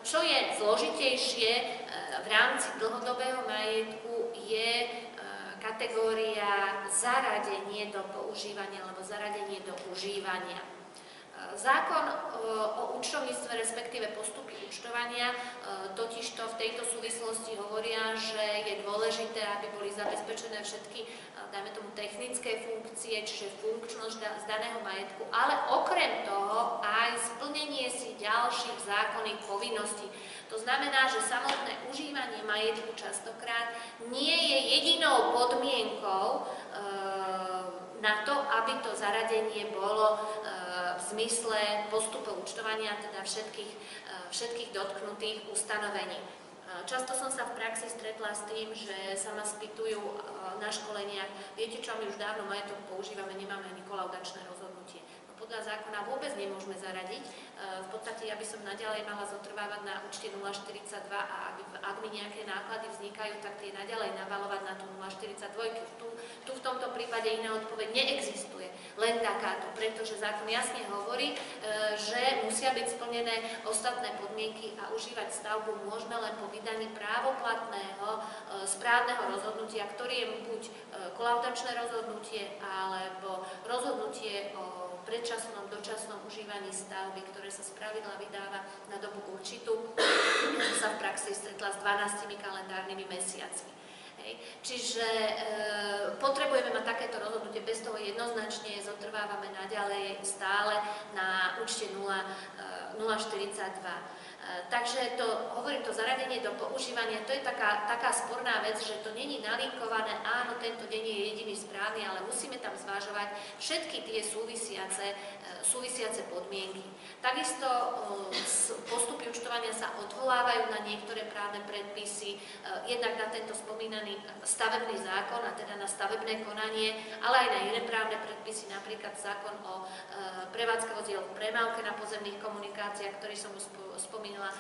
Čo je zložitejšie v rámci dlhodobého majetku je kategória zaradenie do používania alebo zaradenie do užívania. Zákon o účtovníctve, respektíve postupy účtovania, totižto v tejto súvislosti hovoria, že je dôležité, aby boli zabezpečené všetky, dajme tomu, technické funkcie, čiže funkčnosť z daného majetku, ale okrem toho aj splnenie si ďalších zákonných povinností. To znamená, že samotné užívanie majetku častokrát nie je jedinou podmienkou na to, aby to zaradenie bolo v zmysle postupov účtovania, teda všetkých dotknutých ustanovení. Často som sa v praxi stretla s tým, že sa ma spýtujú na školeniach: viete čo, my už dávno majetok používame, nemáme ani kolaudačné rozhodnutie. Podľa zákona vôbec nemôžeme zaradiť. V podstate ja by som naďalej mala zotrvávať na účte 0,42 a ak mi nejaké náklady vznikajú, tak tie naďalej navalovať na tú 0,42. Tu v tomto prípade iná odpoveď neexistuje. Len takáto, pretože zákon jasne hovorí, že musia byť splnené ostatné podmienky a užívať stavbu môžeme len po vydaní právoplatného správneho rozhodnutia, ktorý je buď kolaudačné rozhodnutie alebo rozhodnutie o predčasnom, dočasnom užívaní stavby, ktoré sa spravidla vydáva na dobu určitú. Ja som sa v praxi stretla s 12 kalendárnymi mesiacmi. Čiže potrebujeme mať takéto rozhodnutie, bez toho jednoznačne zotrvávame naďalej stále na účte 0,42. Takže hovorím, to zaradenie do používania, to je taká sporná vec, že to není nalinkované, áno, tento deň je jediný správny, ale musíme tam zvážovať všetky tie súvisiace podmienky. Takisto postupy účtovania sa odvolávajú na niektoré právne predpisy, jednak na tento spomínaný stavebný zákon, a teda na stavebné konanie, ale aj na iné právne predpisy, napríklad zákon o prevádzke vozidiel v premávke na pozemných komunikáciách, ktorý som už spomínala,